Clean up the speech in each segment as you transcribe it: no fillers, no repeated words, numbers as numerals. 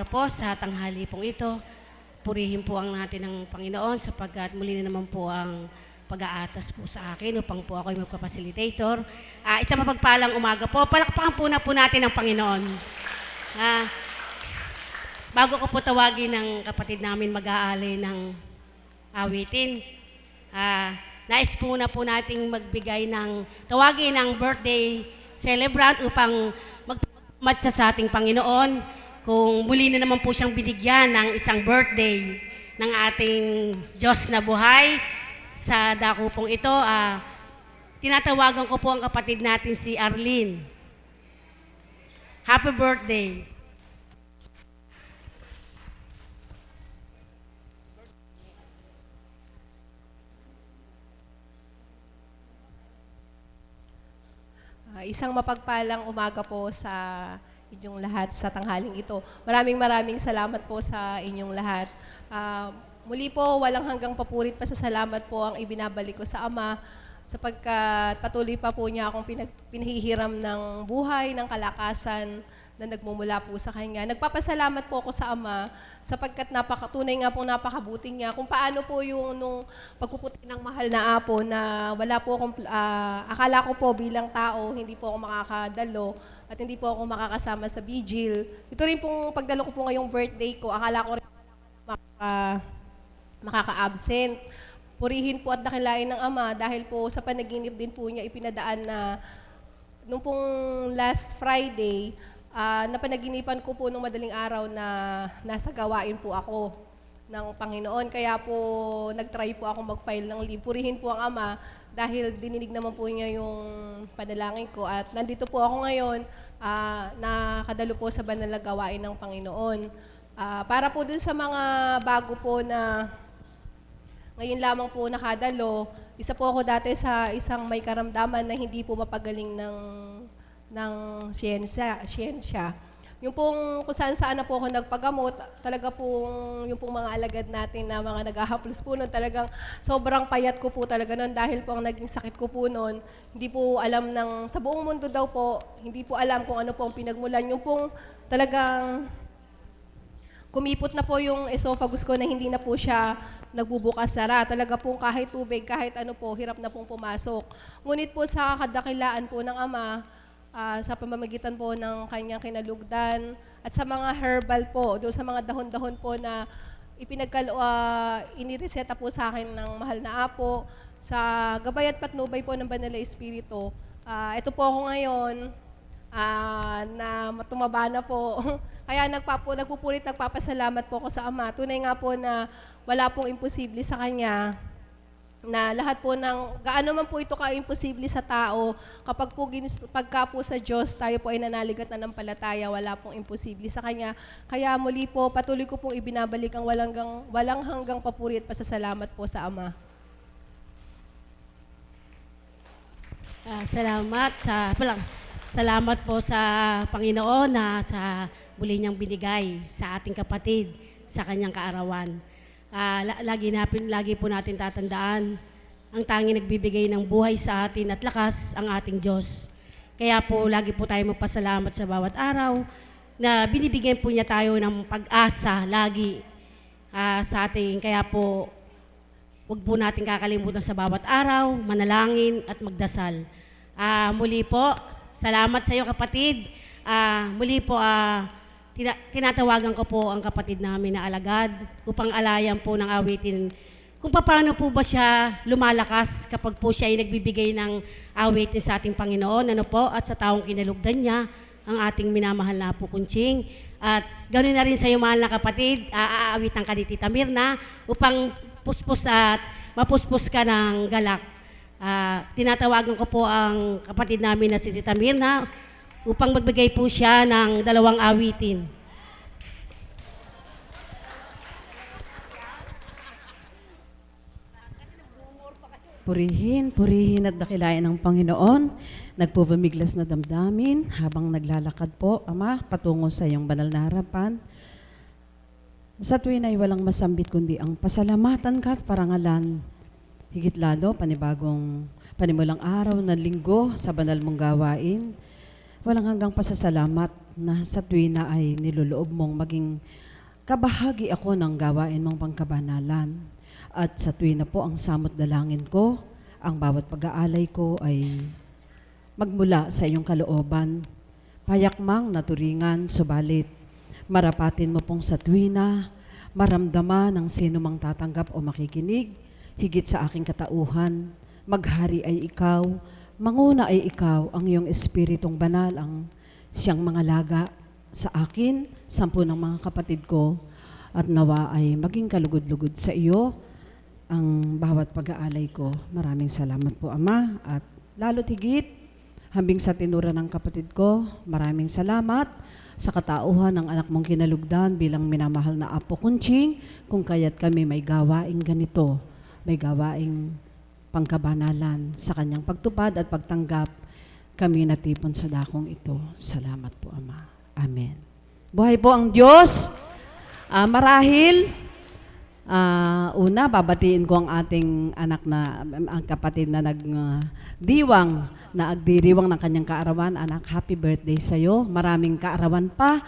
Po sa tanghali pong ito, purihin po ang natin ng Panginoon sapagkat muli na naman po ang pag-aatas po sa akin upang po ako ay magpa-facilitator. Isang mapagpalang umaga po. Palakpakan po natin ang Panginoon. Ah, Bago ko po tawagin ng kapatid namin mag-aalay ng awitin, nais po nating magbigay ng tawagin ng birthday celebrant upang magmatsa sa ating Panginoon kung muli na naman po siyang binigyan ng isang birthday ng ating Diyos na buhay. Sa dako pong ito, tinatawagan ko po ang kapatid natin si Arlene. Happy birthday! Isang mapagpalang umaga po sa inyong lahat sa tanghaling ito. Maraming salamat po sa inyong lahat. Muli po, walang hanggang papurit pa sa salamat po ang ibinabalik ko sa Ama sapagkat patuloy pa po niya akong pinahihiram ng buhay, ng kalakasan na nagmumula po sa Kanya. Nagpapasalamat po ako sa Ama sapagkat tunay nga po napakabuting niya. Kung paano po yung nung pagpuputi ng mahal na apo na wala po akong, akala ko po bilang tao, hindi po ako makakadalo at hindi po ako makakasama sa vigil. Ito rin pong pagdalo ko po ngayong birthday ko, akala ko rin makaka-absent. Purihin po at dakilain ng Ama dahil po sa panaginip din po niya ipinadaan na nung pong last Friday, napanaginipan ko po nung madaling araw na nasa gawain po ako ng Panginoon. Kaya po nag-try po ako mag-file ng leave. Purihin po ang Ama dahil dininig naman po niya yung panalangin ko. At nandito po ako ngayon, nakadalo po sa banal na gawain ng Panginoon. Para po dun sa mga bago po na ngayon lamang po nakadalo, isa po ako dati sa isang may karamdaman na hindi po mapagaling ng siyensya. Yung pong kung saan na po ako nagpagamot, talaga pong yung pong mga alagad natin na mga naghahaplos po nun, talagang sobrang payat ko po talaga nun dahil po ang naging sakit ko po nun, hindi po alam sa buong mundo daw po, hindi po alam kung ano po ang pinagmulan. Yung pong talagang kumipot na po yung esophagus ko na hindi na po siya nagbubukas-sara. Talaga pong kahit tubig, kahit ano po, hirap na pong pumasok. Ngunit po sa kadakilaan po ng Ama, sa pamamagitan po ng kanyang kinalugdan at sa mga herbal po, doon sa mga dahon-dahon po na inireseta po sa akin ng mahal na apo, sa gabay at patnubay po ng Banal na Espiritu. Ito po ako ngayon, na tumaba na po. Kaya nagpapasalamat po ako sa Ama. Tunay nga po na wala pong imposible sa Kanya, na lahat po gaano man po ito ka-imposible sa tao, pagka po sa Diyos, tayo po ay nanalig at nanampalataya, wala pong imposible sa Kanya. Kaya muli po, patuloy ko pong ibinabalik ang walang hanggang papuri at pasasalamat po sa Ama. Salamat po sa Panginoon na sa muli niyang binigay sa ating kapatid sa kanyang kaarawan. Lagi po natin tatandaan, ang tanging nagbibigay ng buhay sa atin at lakas ang ating Diyos. Kaya po lagi po tayo magpasalamat sa bawat araw na binibigyan po niya tayo ng pag-asa lagi sa ating. Kaya po huwag po natin kakalimutan sa bawat araw, manalangin at magdasal. Muli po, salamat sa iyo kapatid. Muli po, tinatawagan ko po ang kapatid namin na alagad upang alayan po ng awitin kung paano po ba siya lumalakas kapag po siya ay nagbibigay ng awitin sa ating Panginoon, at sa taong kinalugdan niya, ang ating minamahal na po Kunching. At ganoon na rin sa iyo, mahal na kapatid, aawitan ka ni Tita Mirna upang mapuspos ka ng galak. Tinatawagan ko po ang kapatid namin na si Tita Mirna upang magbigay po siya ng 2 awitin. Purihin at dakilain ng Panginoon, nagpupumiglas na damdamin habang naglalakad po, Ama, patungo sa iyong banal na harapan. Sa tuwin ay walang masambit kundi ang pasalamatan ka at parangalan. Higit lalo, panimulang araw na linggo sa banal mong gawain, walang hanggang pasasalamat na sa tuwina ay niloloob mong maging kabahagi ako ng gawain mong pangkabanalan. At sa tuwina po ang samot dalangin ko, ang bawat pag-aalay ko ay magmula sa iyong kalooban. Payak mang naturingan, subalit marapatin mo pong sa tuwina, maramdaman ng sino mang tatanggap o makikinig, higit sa aking katauhan. Maghari ay ikaw, manguna ay ikaw, ang iyong espiritong banal, ang siyang mga laga sa akin, 10 ng mga kapatid ko, at nawa ay maging kalugod-lugod sa iyo ang bawat pag-aalay ko. Maraming salamat po, Ama, at lalo't higit, hambing sa tinura ng kapatid ko, maraming salamat sa katauhan ng anak mong kinalugdan bilang minamahal na Apo Kunching, kung kaya't kami may gawaing ganito, may gawaing pangkabanalan sa kanyang pagtupad at pagtanggap, kami natipon sa dakong ito. Salamat po, Ama. Amen. Buhay po ang Diyos. Marahil, una, babatiin ko ang ating anak na, ang kapatid na nagdiwang, na agdiriwang ng kanyang kaarawan. Anak, happy birthday sa'yo. Maraming kaarawan pa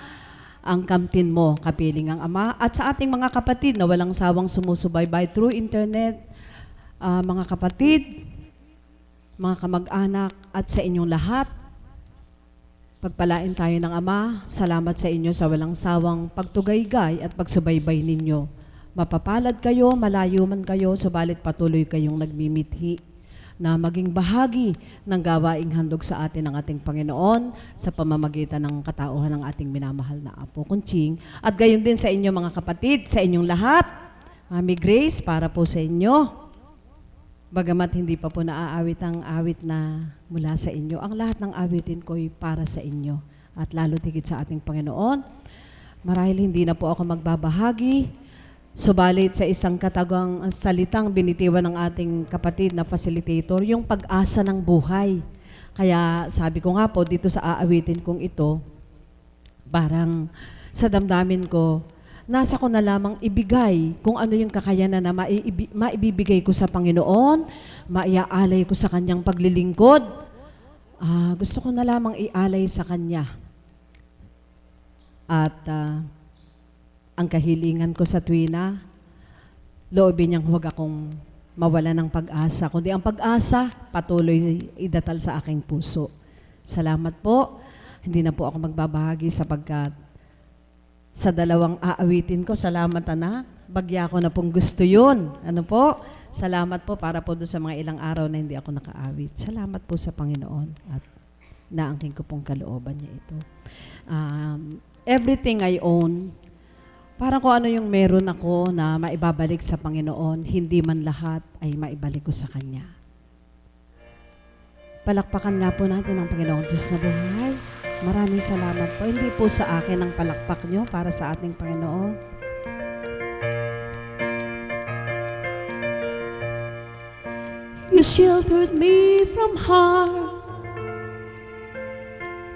ang kamtin mo, kapiling ang Ama. At sa ating mga kapatid na walang sawang sumusubaybay through internet, mga kapatid, mga kamag-anak, at sa inyong lahat, pagpalain tayo ng Ama. Salamat sa inyo sa walang sawang pagtugaygay at pagsubaybay ninyo. Mapapalad kayo, malayo man kayo, subalit patuloy kayong nagmimithi na maging bahagi ng gawaing handog sa atin ng ating Panginoon sa pamamagitan ng katauhan ng ating minamahal na Apo Kunching. At gayon din sa inyo mga kapatid, sa inyong lahat. Mami Grace, para po sa inyo. Bagamat hindi pa po naaawit ang awit na mula sa inyo, ang lahat ng awitin ko'y para sa inyo at lalo tigit sa ating Panginoon. Marahil hindi na po ako magbabahagi, subalit sa isang katagang salitang binitiwan ng ating kapatid na facilitator, yung pag-asa ng buhay. Kaya sabi ko nga po dito sa aawitin kong ito, parang sa damdamin ko, nasa ko na lamang ibigay kung ano yung kakayanan na maibibigay ko sa Panginoon, maiaalay ko sa Kanyang paglilingkod. Gusto ko na lamang ialay sa Kanya. At ang kahilingan ko sa tuwina, loobin niyang huwag akong mawala ng pag-asa, kundi ang pag-asa patuloy idatal sa aking puso. Salamat po. Hindi na po ako magbabahagi sapagkat sa dalawang aawitin ko, salamat anak, bagya ko na pong gusto yun. Ano po? Salamat po para po doon sa mga ilang araw na hindi ako nakaawit. Salamat po sa Panginoon at naangking ko pong kalooban niya ito. Everything I own, parang kung ano yung meron ako na maibabalik sa Panginoon, hindi man lahat ay maibalik ko sa Kanya. Palakpakan nga po natin ang Panginoong Diyos na buhay. Maraming salamat po. Hindi po sa akin ang palakpak nyo, para sa ating Panginoon. You sheltered me from harm,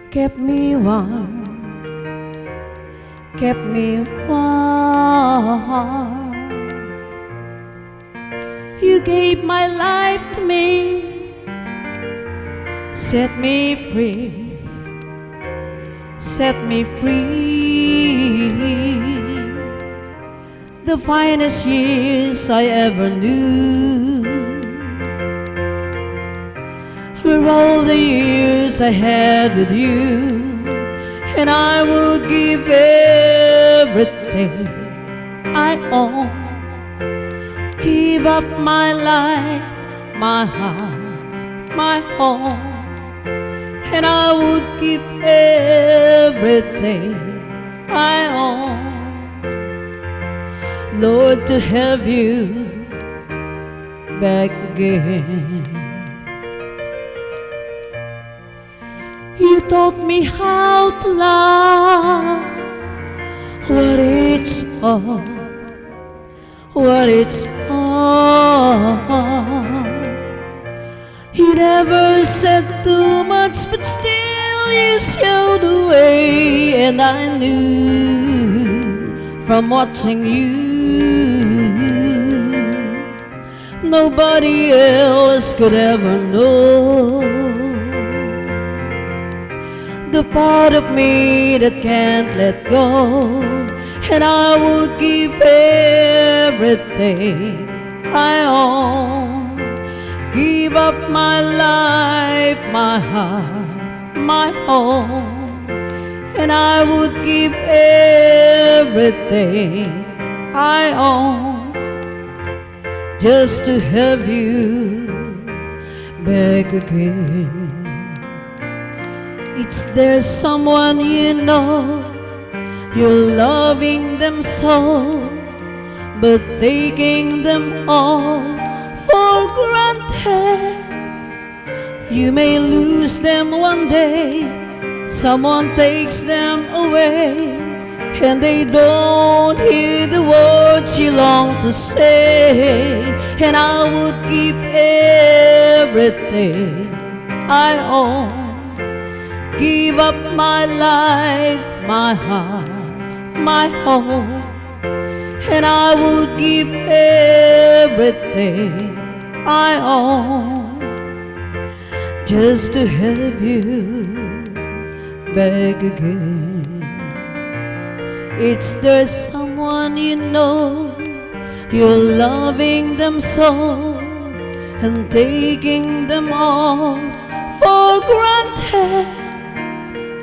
kept me warm, kept me warm. You gave my life to me, set me free. Set me free. The finest years I ever knew were all the years I had with you, and I would give everything I own, give up my life, my heart, my home, and I would give everything I own, Lord, to have you back again. You taught me how to love, what it's all, what it's all. You never said too much, but still you showed the way, and I knew from watching you, nobody else could ever know the part of me that can't let go, and I would give everything I own. Give up my life, my heart, my home, and I would give everything I own just to have you back again. It's there someone you know, you're loving them so, but taking them all for granted. You may lose them one day, someone takes them away, and they don't hear the words you long to say. And I would give everything I own, give up my life, my heart, my home, and I would give everything I own just to have you back again. It's there someone you know, you're loving them so, and taking them all for granted.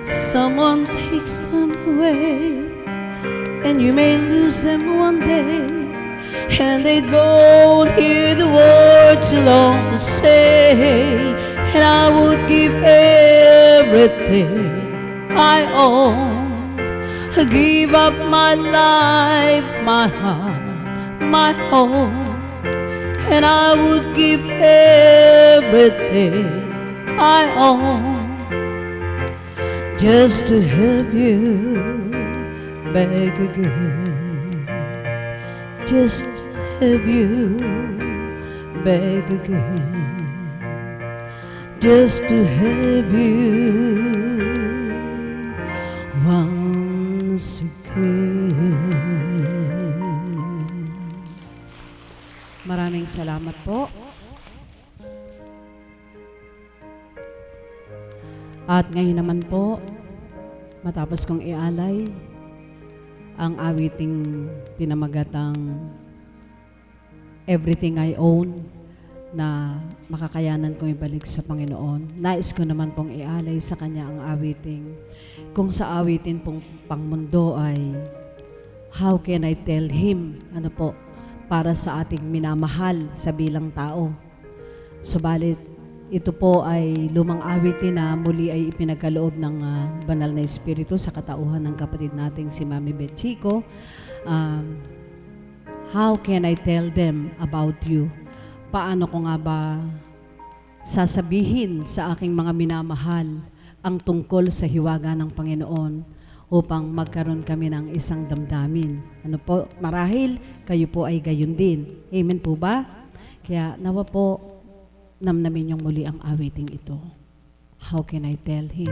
Someone takes them away, and you may lose them one day, and they don't hear the words you long to say. And I would give everything I own, give up my life, my heart, my home, and I would give everything I own just to have you back again, just have you back again, just to have you once again. Maraming salamat po. At ngayon naman po, matapos kong ialay ang awiting pinamagatang Everything I Own na makakayanan kong ibalik sa Panginoon, nais ko naman pong ialay sa Kanya ang awiting. Kung sa awitin pong pangmundo ay How Can I Tell Him? Ano po, para sa ating minamahal sa bilang tao. Subalit, ito po ay lumang awitin na muli ay ipinagkaloob ng banal na Espiritu sa katauhan ng kapatid nating si Mami Beth Chico. How can I tell them about you? Paano ko nga ba sasabihin sa aking mga minamahal ang tungkol sa hiwaga ng Panginoon upang magkaroon kami ng isang damdamin? Ano po, marahil kayo po ay gayon din. Amen po ba? Kaya nawa po, namnamin yung muli ang awiting ito. How can I tell Him?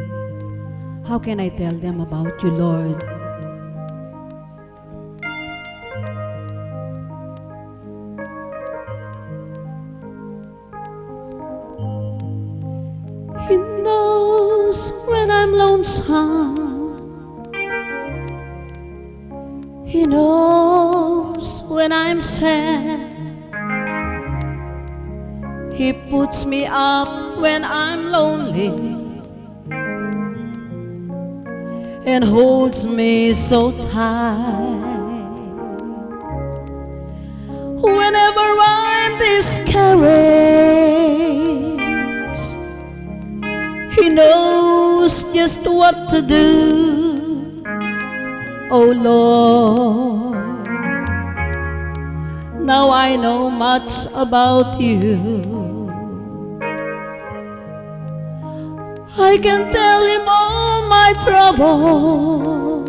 How can I tell them about you, Lord? He knows when I'm lonesome. He knows when I'm sad. He puts me up when I'm lonely and holds me so tight. Whenever I'm discouraged, He knows just what to do. Oh Lord, now I know much about you. I can tell Him all my troubles.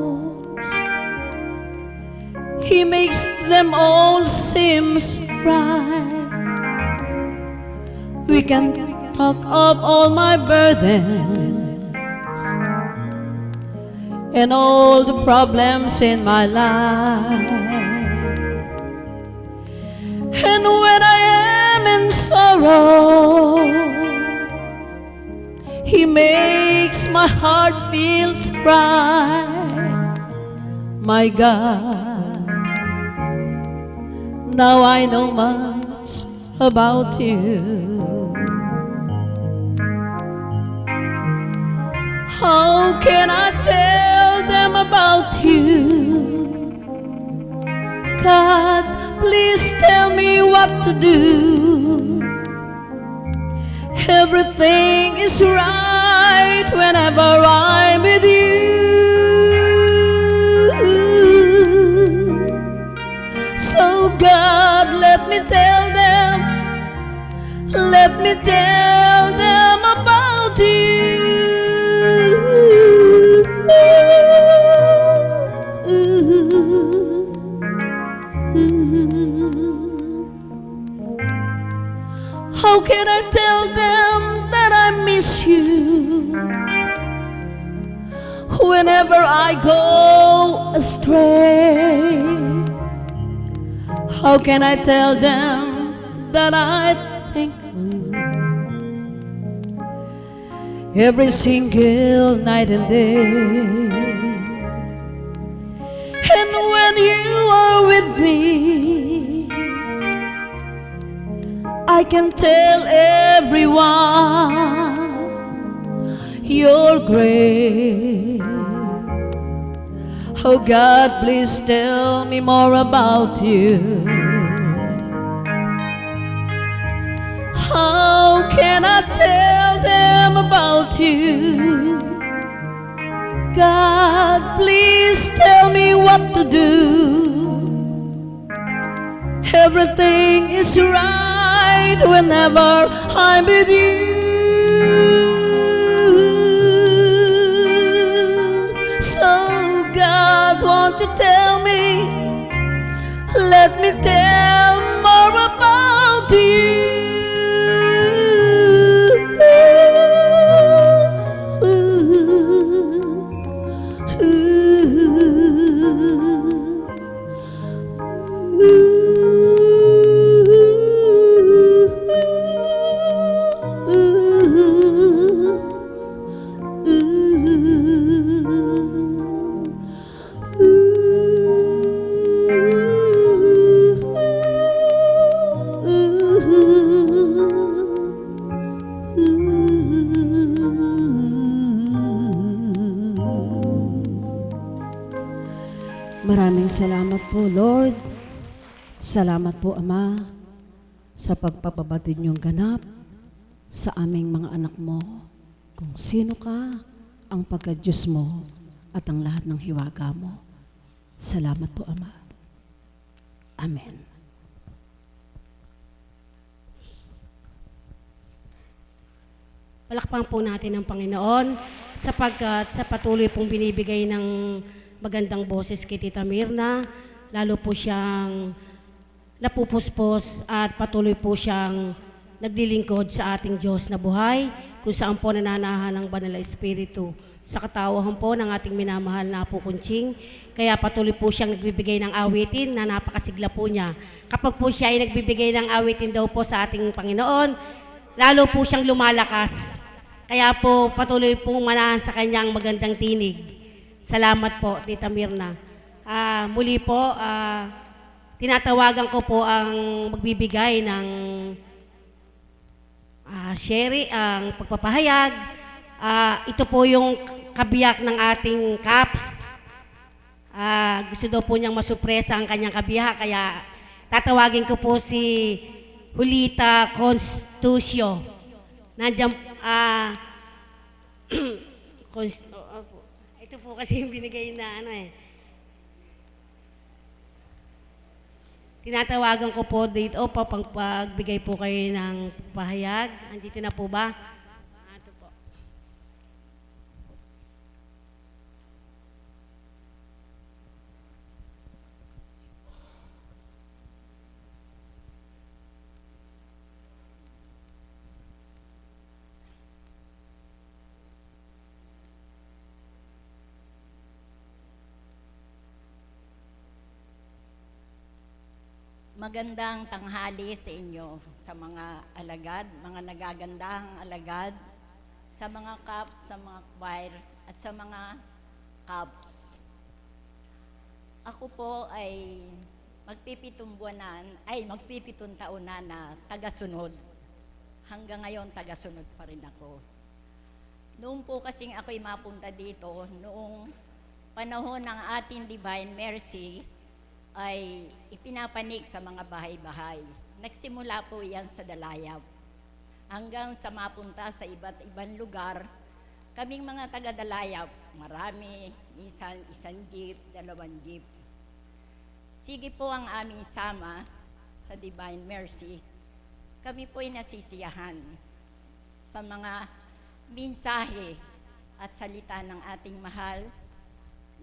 He makes them all seem right. We can talk of all my burdens and all the problems in my life. And when I am in sorrow, He makes my heart feels bright. My God, now I know much about you. How can I tell them about you? God, please tell me what to do. Everything is right whenever I'm with you. So God, let me tell them about you. How can I tell them that I miss you whenever I go astray? How can I tell them that I think every single night and day? And when you are with me, I can tell everyone you're great. Oh God, please tell me more about you. How can I tell them about you? God, please tell me what to do. Everything is right whenever I'm with you. So God, won't you tell me? Let me tell more about Maraming salamat po, Lord. Salamat po, Ama, sa pagpapabatid niyong ganap sa aming mga anak mo, kung sino ka, ang pagka-Diyos mo, at ang lahat ng hiwaga mo. Salamat po, Ama. Amen. Palakpakan po natin ang Panginoon sapagkat sa patuloy pong binibigay ng magandang boses kay Tita Mirna, lalo po siyang napupuspos at patuloy po siyang naglilingkod sa ating Diyos na buhay, kung saan po nananahan ng Banal na Espiritu sa katawahan po ng ating minamahal na Apo Kunching. Kaya patuloy po siyang nagbibigay ng awitin na napakasigla po niya. Kapag po siya ay nagbibigay ng awitin daw po sa ating Panginoon, lalo po siyang lumalakas. Kaya po patuloy pong manahan sa kanyang magandang tinig. Salamat po, Tita Mirna. Muli po, tinatawagan ko po ang magbibigay ng sherry, ang pagpapahayag. Ito po yung kabiyak ng ating CAPS. Gusto daw po niyang masupresa ang kanyang kabiyak, kaya tatawagin ko po si Julita Constucio. Nandiyan, ito po kasi yung binigay na Tinatawagan ko po dito pang pagbigay po kayo ng pahayag. Andito na po ba? Ito po. Magandang tanghali sa inyo, sa mga alagad, mga nagagandang alagad sa mga CAPS, sa mga choir, at sa mga CAPS. Ako po ay magpipitong taon na tagasunod. Hanggang ngayon, tagasunod pa rin ako. Noong po kasing ako'y mapunta dito, noong panahon ng ating Divine Mercy, ay ipinapanik sa mga bahay-bahay. Nagsimula po yan sa Dalayap. Hanggang sa mapunta sa iba't ibang lugar, kaming mga taga-Dalayap, marami, minsan isang jeep, 2 jeep. Sige po ang aming sama sa Divine Mercy. Kami po'y nasisiyahan sa mga mensahe at salita ng ating mahal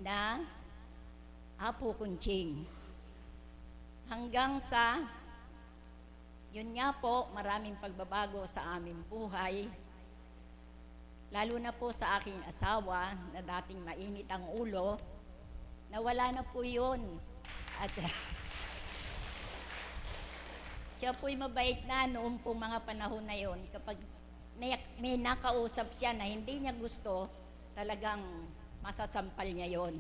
na Apo Kunching. Hanggang sa, yun nga po, maraming pagbabago sa aming buhay. Lalo na po sa aking asawa na dating mainit ang ulo, nawala na po yun. At siya po'y mabait na noong pong mga panahon na yon. Kapag may nakausap siya na hindi niya gusto, talagang masasampal niya yon.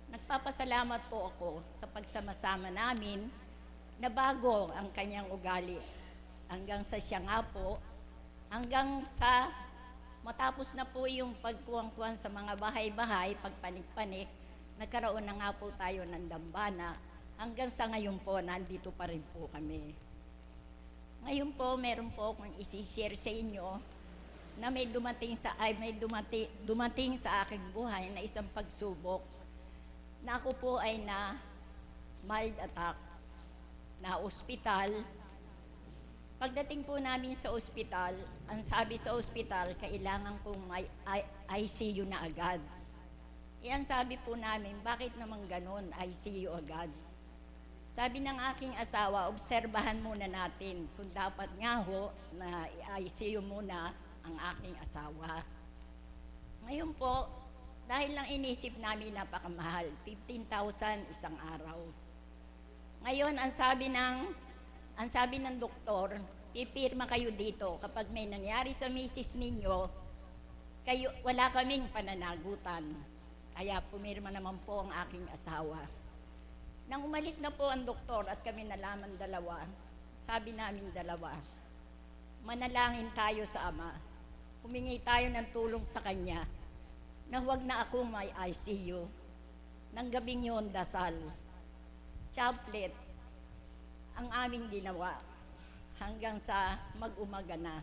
Nagpapasalamat po ako sa pagsama-sama namin na bago ang kanyang ugali. Hanggang sa siya nga po, hanggang sa matapos na po yung pagkuwang-kuwan sa mga bahay-bahay, pagpanik-panik, nagkaroon na nga po tayo ng dambana. Hanggang sa ngayon po, nandito pa rin po kami. Ngayon po, meron po akong isi-share sa inyo na may dumating sa aking buhay na isang pagsubok na ako po ay na mild attack, na ospital. Pagdating po namin sa ospital, ang sabi sa ospital, kailangan kong may ICU na agad. Iyan sabi po namin, bakit naman ganun, ICU agad? Sabi ng aking asawa, obserbahan muna natin kung dapat nga ho na i-ICU muna ang aking asawa. Ngayon po, dahil lang inisip namin napakamahal, 15,000 isang araw. Ngayon, ang sabi ng doktor, pipirma kayo dito kapag may nangyari sa misis ninyo, wala kaming pananagutan. Kaya pumirma naman po ang aking asawa. Nang umalis na po ang doktor at kami nalaman dalawa, sabi namin dalawa, manalangin tayo sa Ama. Humingi tayo ng tulong sa Kanya na huwag na akong may ICU. Nang gabing yun, dasal. Chaplet, ang aming ginawa hanggang sa mag-umaga na.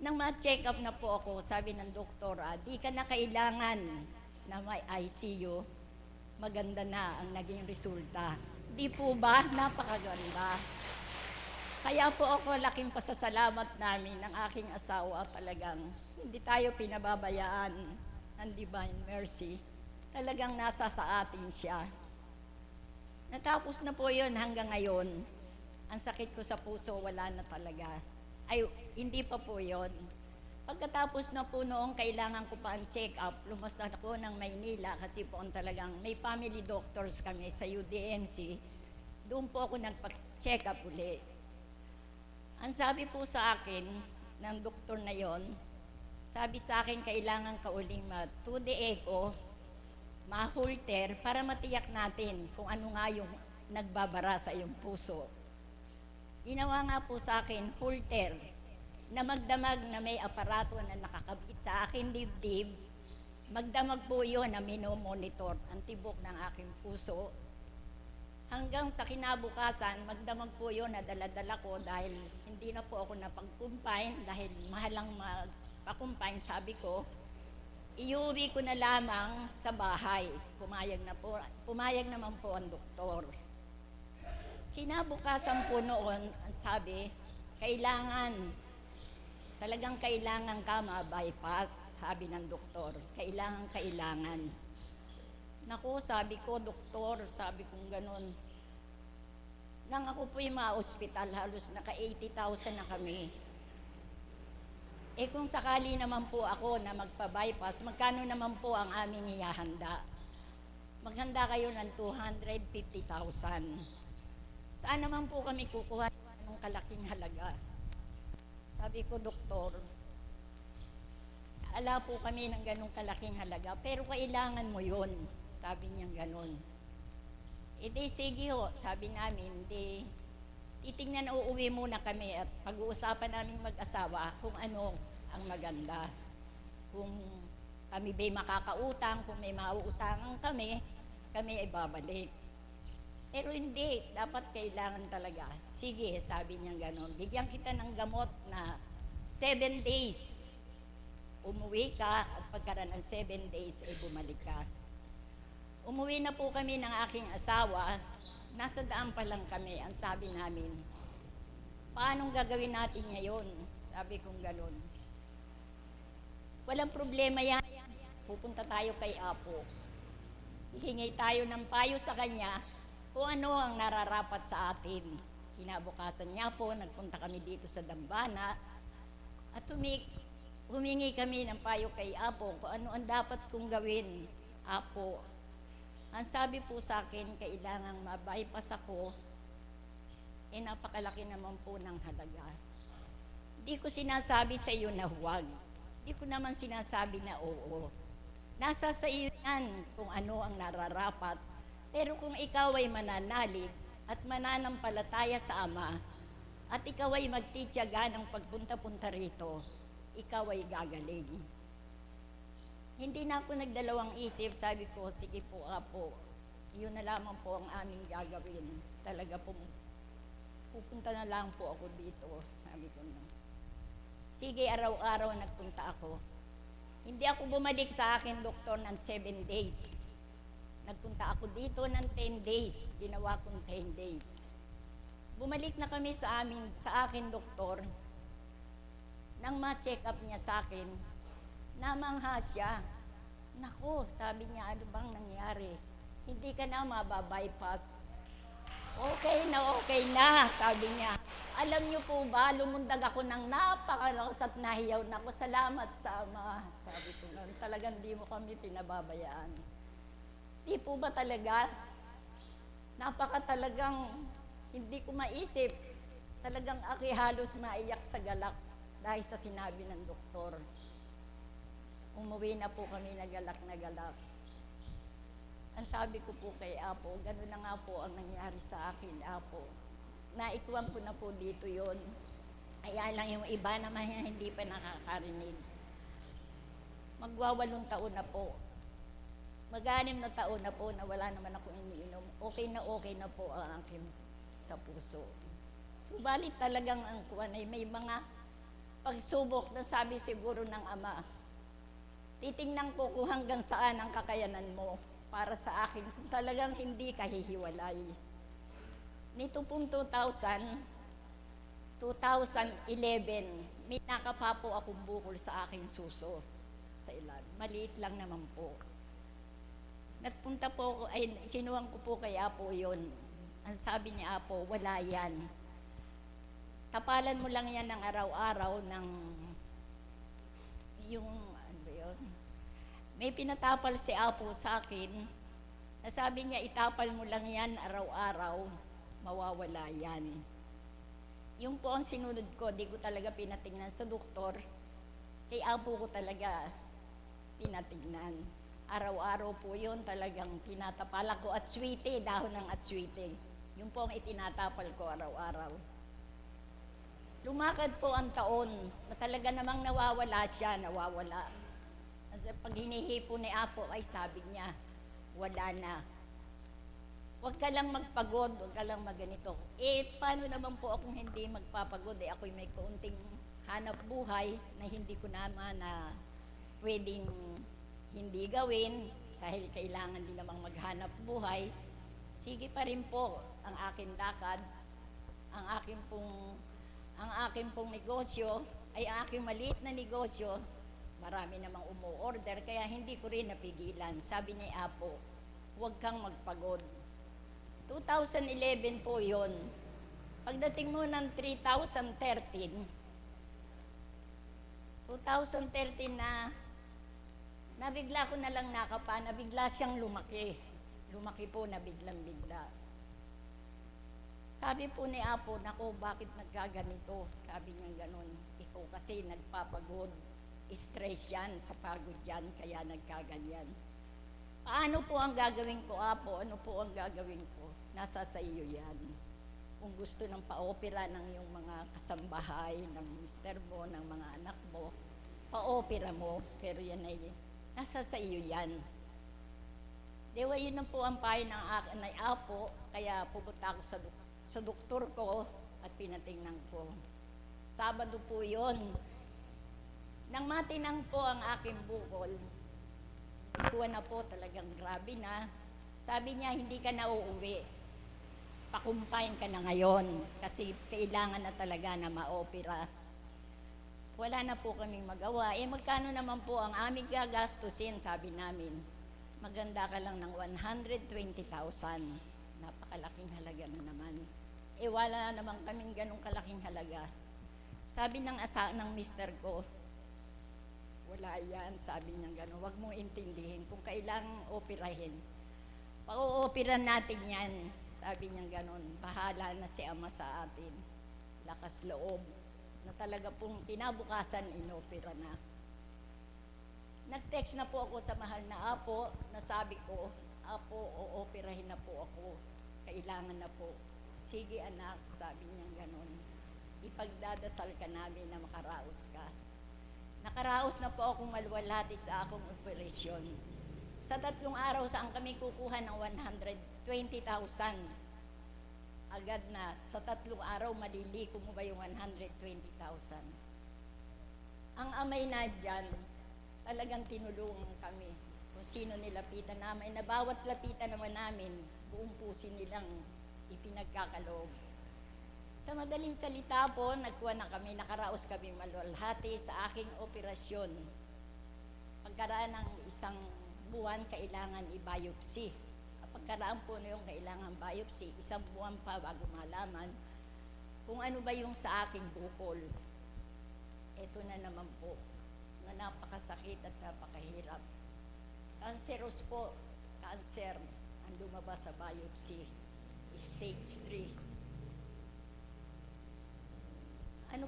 Nang ma-check up na po ako, sabi ng doktor, di ka na kailangan na may ICU. Maganda na ang naging resulta. Di po ba? Napakaganda. Kaya po ako laking pasasalamat namin ng aking asawa talagang hindi tayo pinababayaan ng Divine Mercy. Talagang nasa sa atin siya. Natapos na po yun hanggang ngayon. Ang sakit ko sa puso, wala na talaga. Ay, hindi pa po yun. Pagkatapos na po noong kailangan ko pa ang check-up, lumusad ako ng Maynila kasi po ang talagang may family doctors kami sa UDMC. Doon po ako nagpa-check-up uli. Ang sabi po sa akin ng doktor na yon, sabi sa akin kailangan ka uling ma-2D echo, ma-holter para matiyak natin kung ano nga yung nagbabara sa iyong puso. Ginawa nga po sa akin, holter, na magdamag na may aparato na nakakabit sa aking dibdib, magdamag po yun na minomonitor ang tibok ng aking puso. Hanggang sa kinabukasan, magdamag po yun na dala-dala ko dahil hindi na po ako napag-confine dahil mahalang magpa-confine, sabi ko, iuwi ko na lamang sa bahay. Pumayag naman po ang doktor. Kinabukasan po noon, ang sabi, talagang kailangan ka ma-bypass, sabi ng doktor. Kailangan. Naku, sabi ko, doktor, sabi kong ganun. Nang ako po'y ma-hospital, halos naka 80,000 na kami. Eh kung sakali naman po ako na magpa-bypass, magkano naman po ang aming ihahanda? Maghanda kayo ng 250,000. Saan naman po kami kukuha ng kalaking halaga? Sabi ko, doktor, ala po kami ng ganong kalaking halaga, pero kailangan mo yun. Sabi niya ganon. E di sige ho, sabi namin, di titingnan, uuwi muna kami at pag-uusapan namin mag-asawa kung ano ang maganda. Kung kami ba'y makakautang, kung may mauutangan kami ay babalik. Pero hindi, dapat kailangan talaga. Sige, sabi niya ganon, bigyan kita ng gamot na 7 days. Umuwi ka at pagkaraan ng 7 days ay bumalik ka. Umuwi na po kami ng aking asawa, nasa daan pa lang kami. Ang sabi namin, paanong gagawin natin ngayon? Sabi kong ganon. Walang problema yan. Pupunta tayo kay Apo. Hihingi tayo ng payo sa kanya kung ano ang nararapat sa atin. Kinabukasan niya po, nagpunta kami dito sa Dambana at humingi kami ng payo kay Apo kung ano ang dapat kong gawin. Apo, ang sabi po sa akin, kailangang ma-bypass ako, napakalaki naman po ng halaga. Di ko sinasabi sa iyo na huwag. Di ko naman sinasabi na oo. Nasa sa iyo yan kung ano ang nararapat. Pero kung ikaw ay mananalig at mananampalataya sa Ama, at ikaw ay magtitiyaga ng pagpunta-punta rito, ikaw ay gagaling. Hindi na ako nagdalawang isip, sabi ko, sige po Apo, yun na lamang po ang aming gagawin. Talaga po, pupunta na lang po ako dito, sabi ko na. Sige, araw-araw nagpunta ako. Hindi ako bumalik sa akin, doktor, ng 7 days. Nagpunta ako dito ng 10 days. Ginawa kong 10 days. Bumalik na kami sa akin, doktor. Nang ma-check up niya sa akin, namangha siya. Nako, sabi niya, ano bang nangyari? Hindi ka na mababypass. Okay na, sabi niya. Alam niyo po ba, lumundag ako ng napakalakas at nahiyaw na ako. Salamat sa Ama. Sabi ko lang, talagang di mo kami pinababayaan. Di po ba talaga? Talagang hindi ko maisip. Talagang aki halos maiyak sa galak dahil sa sinabi ng doktor. Umuwi na po kami na galak. Ang sabi ko po kay Apo, gano'n na nga po ang nangyari sa akin, Apo. Naikuwang ko na po dito yon. Kaya lang yung iba naman hindi pa nakakarinig. Magwa 8 taon na po. Mag-6 na taon na po na wala naman ako iniinom. Okay na po ang aking sa puso. Subalit talagang ang kuwan ay may mga pagsubok na sabi siguro ng Ama. Titingnan ko kung hanggang saan ang kakayanan mo para sa akin kung talagang hindi ka hihiwalay. Nito pong 2011, may nakapa po akong bukol sa aking suso sa ilalim. Maliit lang naman po. Nagpunta po ako, kinuwang ko po kay Apo yun. Ang sabi niya, Apo, wala yan. Tapalan mo lang yan ng araw-araw ng yung, ano ba yun? May pinatapal si Apo sa akin, na sabi niya, itapal mo lang yan araw-araw, mawawala yan. Yung po ang sinunod ko, di ko talaga pinatingnan sa doktor, kay Apo ko talaga pinatingnan. Araw-araw po yun, talagang tinatapal ako atswite, dahon ng atswite. Yung po ang itinatapal ko araw-araw. Lumakad po ang taon, na talaga namang nawawala siya, nawawala. Kasi pag hinihipo ni Apo, ay sabi niya, wala na. Huwag ka lang magpagod, huwag ka lang magganito. Paano naman po akong hindi magpapagod? Ako'y may kaunting hanap buhay na hindi ko naman na pwedeng hindi gawin dahil kailangan din namang maghanap buhay. Sige pa rin po ang aking lakad, ang aking pong negosyo ay aking maliit na negosyo. Marami namang umu-order, kaya hindi ko rin napigilan. Sabi ni Apo, huwag kang magpagod. 2011 po yon. Pagdating mo ng 2013 na, nabigla ko na lang nakapa, nabigla siyang lumaki. Lumaki po na biglang-bigla. Sabi po ni Apo, nako, bakit nagkaganito? Sabi niya ganon, ikaw kasi nagpapagod. stress yan, sa pagod yan, kaya nagkaganyan. Paano po ang gagawin ko, Apo? Ano po ang gagawin ko? Nasa sa iyo yan. Kung gusto ng pa-opera ng iyong mga kasambahay, ng mister mo, ng mga anak mo, pa-opera mo, pero yan ay nasa sa iyo yan. Dewa, yun na po ang payo ng akin ay Apo, kaya pupunta ako sa doktor ko at pinatingnan ko. Sabado po yun. Nang matinang po ang aking bukol, kuha na po talagang grabe na. Sabi niya, hindi ka na uuwi. Pakumpain ka na ngayon kasi kailangan na talaga na ma-opera. Wala na po kaming magawa. Magkano naman po ang aming gagastusin, sabi namin. Maganda ka lang ng 120,000. Napakalaking halaga na naman. Wala naman kaming ganong kalaking halaga. Sabi ng mister ko, wala yan, sabi niya gano'n. Huwag mong intindihin kung kailangang operahin. Pa-ooperan natin yan, sabi niya gano'n. Bahala na si Ama sa atin. Lakas loob na talaga pong kinabukasan inopera na. Nag-text na po ako sa mahal na Apo, na sabi ko, Apo, ooperahin na po ako. Kailangan na po. Sige anak, sabi niya gano'n. Ipagdadasal ka namin na makaraos ka. Nakaraos na po akong maluwalhati sa akong operasyon. Sa 3 araw saan kami kukuha ng 120,000. Agad na, sa 3 araw maliliko mo ba yung 120,000? Ang amay na dyan, talagang tinulungan kami kung sino nilapitan namin, na bawat lapitan naman namin, buong pusin nilang ipinagkakaloob. Sa madaling salita po, nagkuha na kami, nakaraos kami maluwalhati sa aking operasyon. Pagkaraan ng 1 buwan, kailangan i-biopsy. Pagkaraan po na yung kailangan biopsy, 1 buwan pa bago malaman kung ano ba yung sa aking bukol. Ito na naman po, na napakasakit at napakahirap. Cancerous po, cancer ang lumabas sa biopsy, stage 3. Ano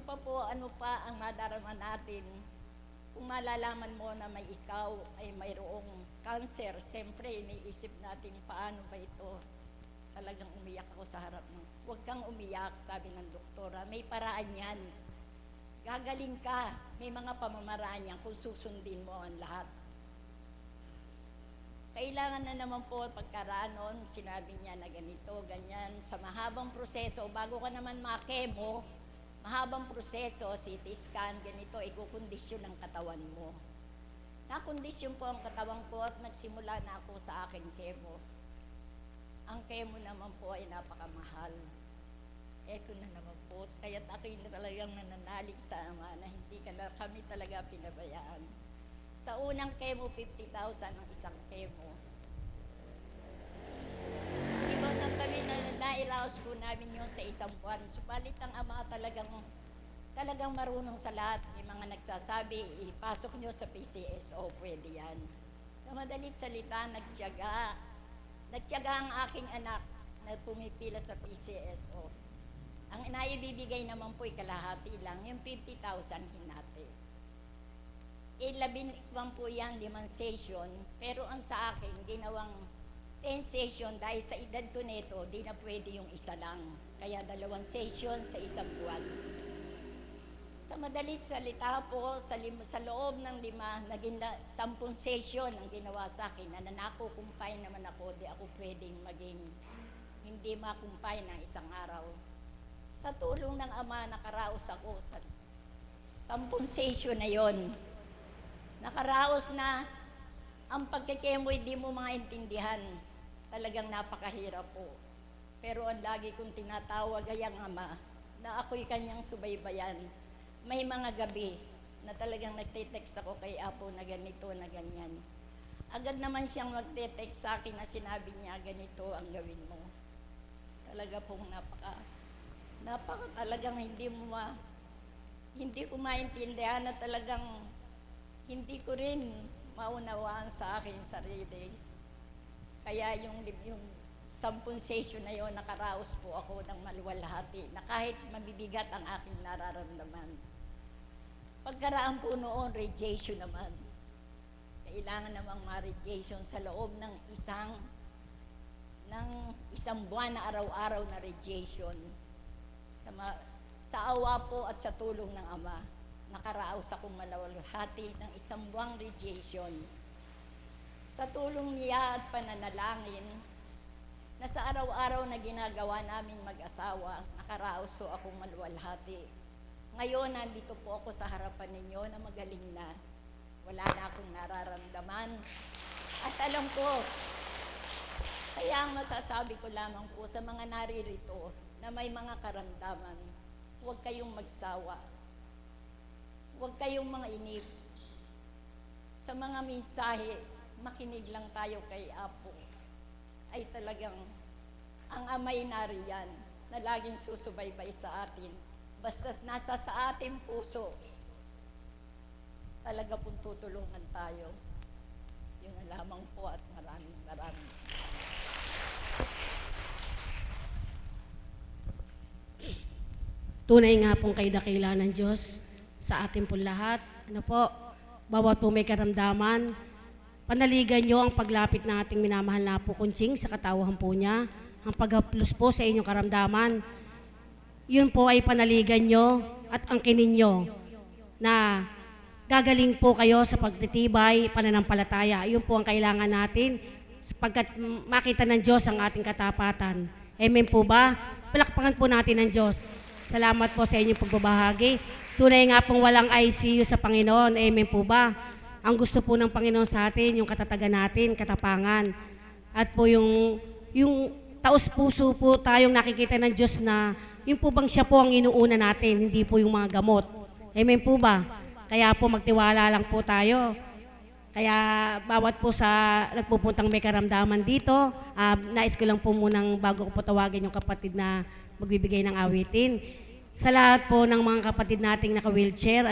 pa ang madarama natin kung malalaman mo na may ikaw ay mayroong cancer? Siyempre, iniisip natin paano ba ito. Talagang umiyak ako sa harap ng, huwag kang umiyak, sabi ng doktora, may paraan yan. Gagaling ka, may mga pamamaraan yan kung susundin mo ang lahat. Kailangan na naman po pagkaraan noon, sinabi niya na ganito, ganyan, sa mahabang proseso, bago ka naman makemo, mahabang proseso, CT scan, ganito, ikukondisyon ang katawan mo. Nakondisyon po ang katawan ko at nagsimula na ako sa aking chemo. Ang chemo naman po ay napakamahal. Eto na naman po, kaya't ako'y talagang nananalig sa Ama na hindi ka na kami talaga pinabayaan. Sa unang chemo, 50,000 ang isang chemo. Ibang na kami na nairaos po namin yun sa 1 buwan. Subalit ang Ama talagang marunong sa lahat. Yung mga nagsasabi, ipasok nyo sa PCSO, pwede yan. Sa madalit salita, nagtiyaga. Nagtiyaga ang aking anak na pumipila sa PCSO. Ang naibibigay naman po ay kalahati lang, yung 50,000 hinati. 11 po yan, 5 session, pero ang sa akin, ginawang 10 session dahil sa edad ko nito, di na pwede yung isa lang. Kaya 2 session sa 1 buwan. Sa madalit salita po, sa loob ng 5, naging 10 session ang ginawa sa akin, na nakukumpay naman ako, di ako pwedeng maging hindi makumpay ng 1 araw. Sa tulong ng Ama, nakaraos ako sa 10 session na yon. Nakaraos na ang pagkikemoy, di mo mga intindihan. Talagang napakahirap po. Pero ang lagi kong tinatawag ay ang Ama, na ako'y kanyang subaybayan. May mga gabi na talagang nagte-text ako kay Apo na ganito, na ganyan. Agad naman siyang magte-text sa akin na sinabi niya, ganito ang gawin mo. Talaga pong napaka talagang hindi ko maintindihan na talagang hindi ko rin maunawaan sa aking sarili. Kaya yung 10 session na yon, nakaraos po ako ng maluwalhati na kahit mabibigat ang aking nararamdaman. Pagkaraan po noon, radiation naman. Kailangan namang ma-radiation sa loob ng isang buwan na araw-araw na radiation. Sa awa po at sa tulong ng Ama, nakaraos akong malawalhati ng isang buwang radiation. Sa tulong niya at pananalangin, na sa araw-araw na ginagawa namin mag-asawa, nakaraos po akong maluwalhati. Ngayon, nandito po ako sa harapan ninyo na magaling na. Wala na akong nararamdaman. At alam ko, kaya ang masasabi ko lamang po sa mga naririto na may mga karamdaman, huwag kayong magsawa. Huwag kayong mga inip. Sa mga mensahe, makinig lang tayo kay Apo. Ay talagang ang Ama'y nariyan na laging susubaybay sa atin. Basta't nasa sa ating puso, talaga pong tutulungan tayo. Yun na lamang po at maraming. Tunay nga pong kay dakila ng Diyos sa ating po lahat. Ano po, bawat po may karamdaman, panaligan nyo ang paglapit ng ating minamahal na po Kunching sa katauhan po niya, ang paghaplos po sa inyong karamdaman. Yun po ay panaligan nyo at angkinin nyo na gagaling po kayo sa pagtitibay, pananampalataya. Yun po ang kailangan natin sapagkat makita ng Diyos ang ating katapatan. Amen po ba? Palakpakan po natin ng Diyos. Salamat po sa inyong pagbabahagi. Tunay nga pong walang ICU sa Panginoon. Amen po ba? Ang gusto po ng Panginoon sa atin, yung katatagan natin, katapangan. At po yung taos-puso po tayong nakikita ng Diyos na yung po bang siya po ang inuuna natin, hindi po yung mga gamot. Amen po ba? Kaya po magtiwala lang po tayo. Kaya bawat po sa nagpupuntang may karamdaman dito, nais ko lang po munang bago ko po tawagin yung kapatid na magbibigay ng awitin. Sa lahat po ng mga kapatid nating naka-wheelchair,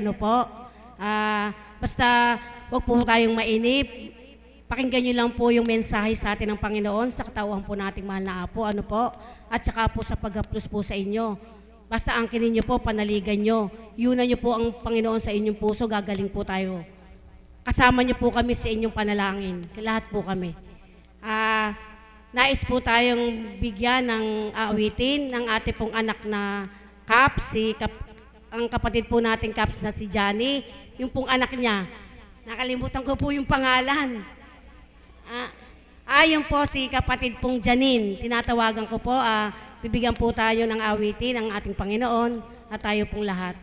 basta wag po tayong mainip. Pakinggan nyo lang po yung mensahe sa atin ng Panginoon sa katauhan po nating mahal na Apo, at saka po sa paghaplos po sa inyo. Basta angkinin nyo po, panaligan nyo. Yunan nyo po ang Panginoon sa inyong puso, gagaling po tayo. Kasama nyo po kami sa inyong panalangin. Lahat po kami. Nais po tayong bigyan ng awitin ng ating pong anak na Caps, ang kapatid po nating Caps na si Johnny, yung pong anak niya. Nakalimutan ko po yung pangalan. Yung po si kapatid pong Janine, tinatawagan ko po, bibigyan po tayo ng awitin ng ating Panginoon at tayo pong lahat.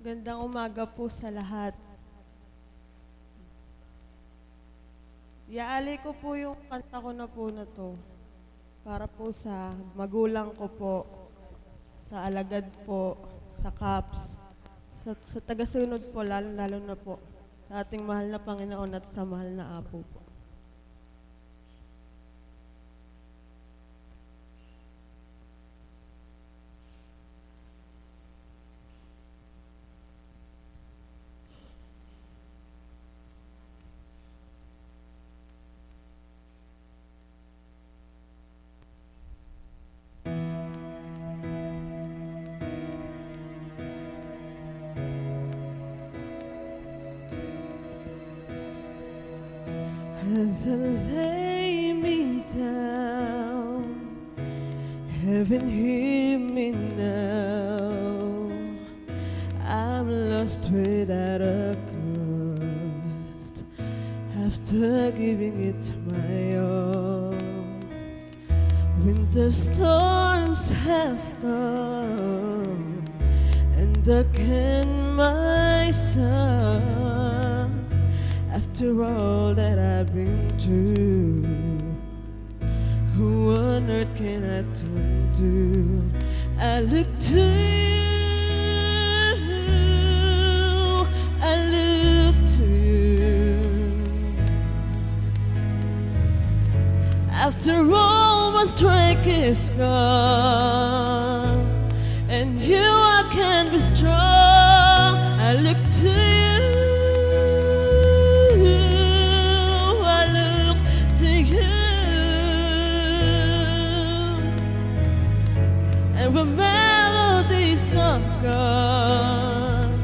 Gandang umaga po sa lahat. Iaalay ko po yung kanta ko na po na to para po sa magulang ko po, sa alagad po, sa Caps, sa tagasunod po, lalo na po sa ating mahal na Panginoon at sa mahal na Apo po. As I lay me down, heaven hear me now. lost without a cost. After giving it my all, winter storms have come and darkened my sun. After all that I've been through, who on earth can I turn to? I look to you, I look to you. After all my strength is gone, and you I can be strong. I look to you, I look to you. And when melodies are gone,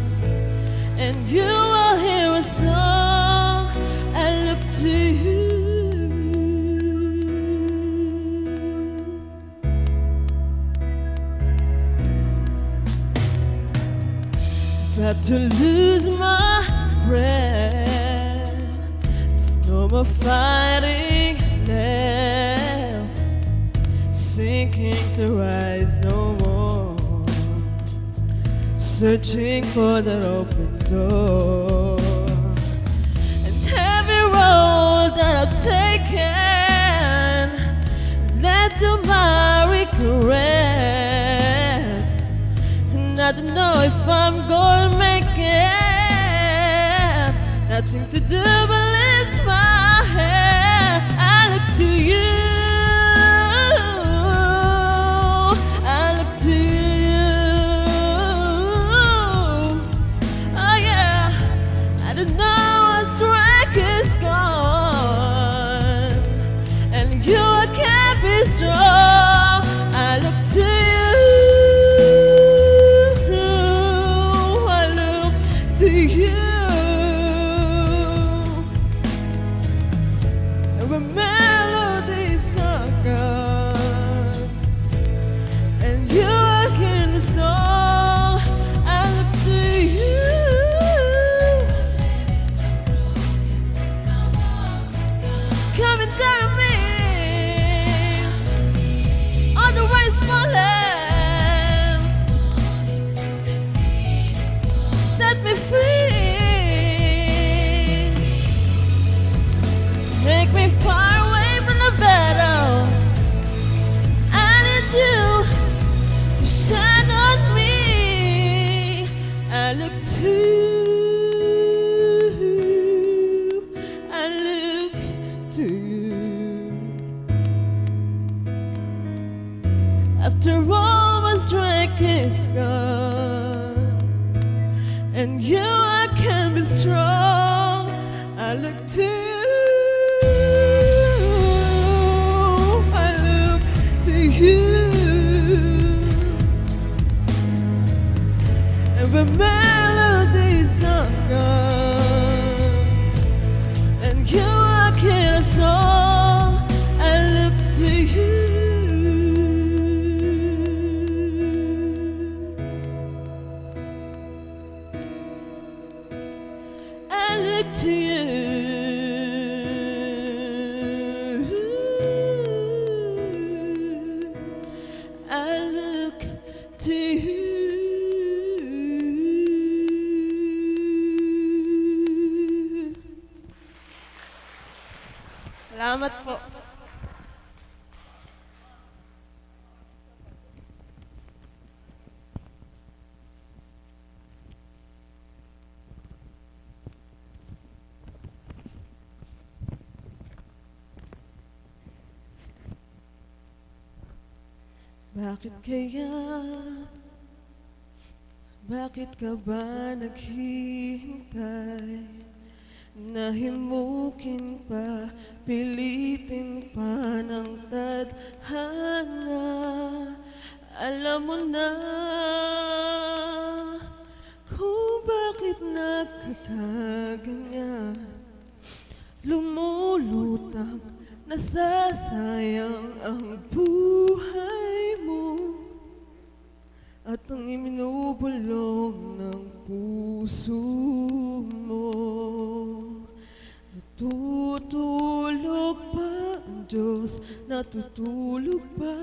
and you will hear a song, I look to you. About to lose my breath, there's no more fighting left, sinking to rise no more, searching for that open door. And every road that I've taken led to my regret, and I don't know if I'm gonna make it. Nothing to do but lift my head. I look to you, I look to you. Oh yeah, I don't know what strength is gone, and you can't be strong. I look to you, I look to you. And when melodies are gone, and you again the song, I look to you. Coming down on me, on the waves falling, set me free. Take me far away from the battle. I need you to shine on me. I look to you, I look to you. After all my strength is gone, and you I can be strong, I look to you, I look to you. And when melodies are gone, and you I can song, I look to you. I look to you. I look to you. Salamat po. Bakit kaya? Bakit ka ba naghihintay? Nahimukin pa, pilitin pa ng tadhana. Alam mo na kung bakit nagkakaganyan. Lumulutang, nasasayang ang buhay mo. at ang iminubulong ng puso mo. Natutulog ba ang Diyos? Natutulog ba?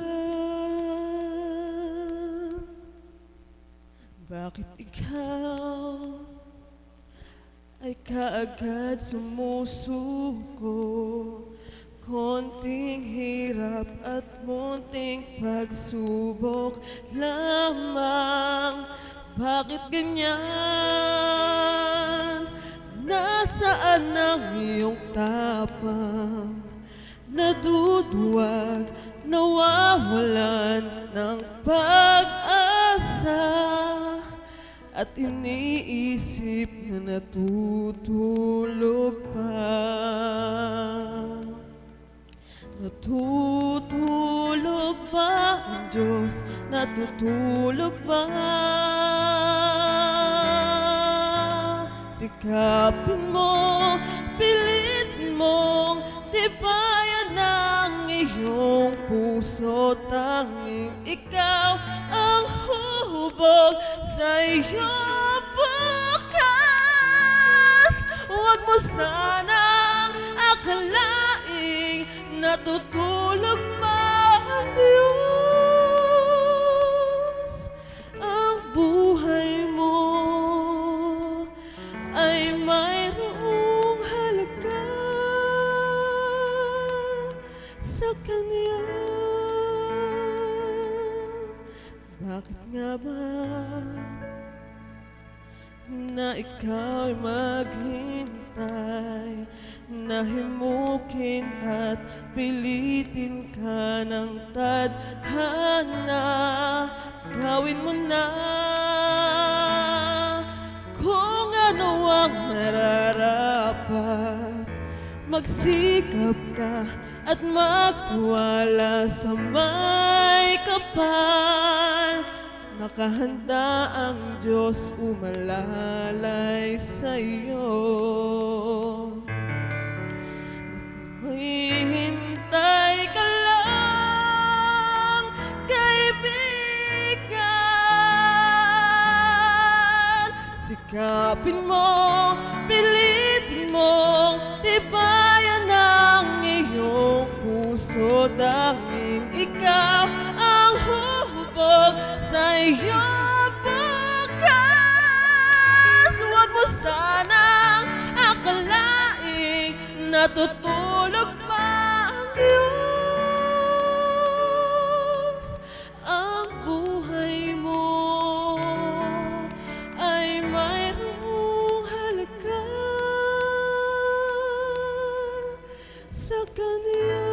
Bakit ikaw ay kaagad sumusuko? Konting hirap at munting pagsubok lamang. Bakit ganyan? Nasaan ang iyong tapang? Naduduwag, nawawalan ng pag-asa, at iniisip na natutulog pa. Natutulog ba ang Diyos? Natutulog ba? Sikapin mo, pilitin mong tibayan ang iyong puso. Tanging ikaw ang hubog sa iyong bukas. Huwag mo sanang akalaing natutulog pa ang Diyos. Ang buhay mo ay mayroong halaga sa Kanya. Bakit nga ba na ikaw'y maghintay, nahimukin at pilitin ka ng tadhana? Gawin mo na kung ano ang nararapat. Magsikap ka at magtiwala sa may kapal. Nakahanda ang Diyos umalalay sa iyo. Maghihintay ka lang, kaibigan. Sikapin mo, pilitin mong tibayan ang iyong puso. Dahil ikaw ang hubog sa iyong bukas. Huwag mo sanang akalaing natutulog pa ang Diyos. Ang buhay mo ay mayroong halaga sa Kanya.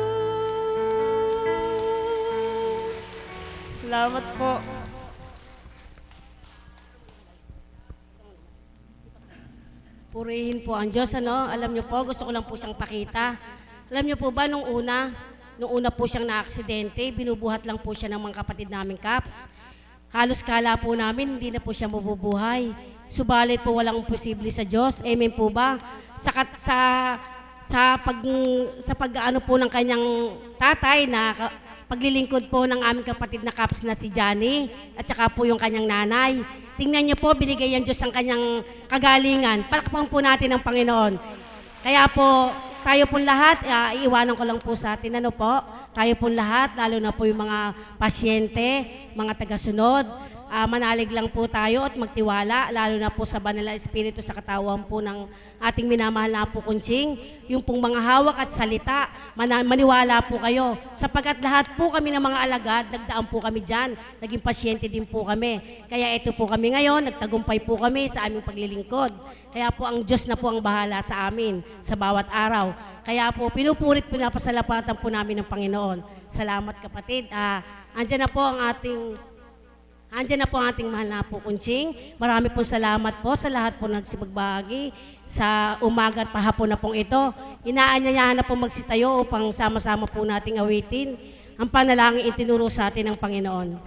Salamat po. Purihin po ang Diyos, ano? Alam niyo po, gusto ko lang po siyang pakita. Alam niyo po ba, nung una po siyang na-aksidente, binubuhat lang po siya ng mga kapatid naming Kaps. Halos kala po namin, hindi na po siya mabubuhay. Subalit po walang imposible sa Diyos. Amen po ba? Sa pag-ano po ng kanyang tatay na paglilingkod po ng aming kapatid na Kaps na si Johnny at saka po yung kanyang nanay. Tingnan niyo po, binigay ang Diyos ang kanyang kagalingan. Palakpakan po natin ang Panginoon. Kaya po, tayo pong lahat, iiwanan ko lang po sa atin, ano po, tayo pong lahat, lalo na po yung mga pasyente, mga tagasunod, manalig lang po tayo at magtiwala, lalo na po sa Banal na Espiritu sa katawan po ng ating minamahal na po Kunching. Yung pong mga hawak at salita, maniwala po kayo. Sapagkat lahat po kami ng mga alagad, nagdaan po kami dyan, naging pasyente din po kami. Kaya ito po kami ngayon, nagtagumpay po kami sa aming paglilingkod. Kaya po ang Diyos na po ang bahala sa amin sa bawat araw. Kaya po pinupurit, pinapasalamatan po namin ng Panginoon. Salamat kapatid. Andyan na po ang ating mahal na po Kunching. Marami pong salamat po sa lahat po nagsipagbahagi sa umaga at pahapon na pong ito. Inaanyayahan na po magsitayo upang sama-sama po nating awitin ang panalangin itinuro sa atin ng Panginoon.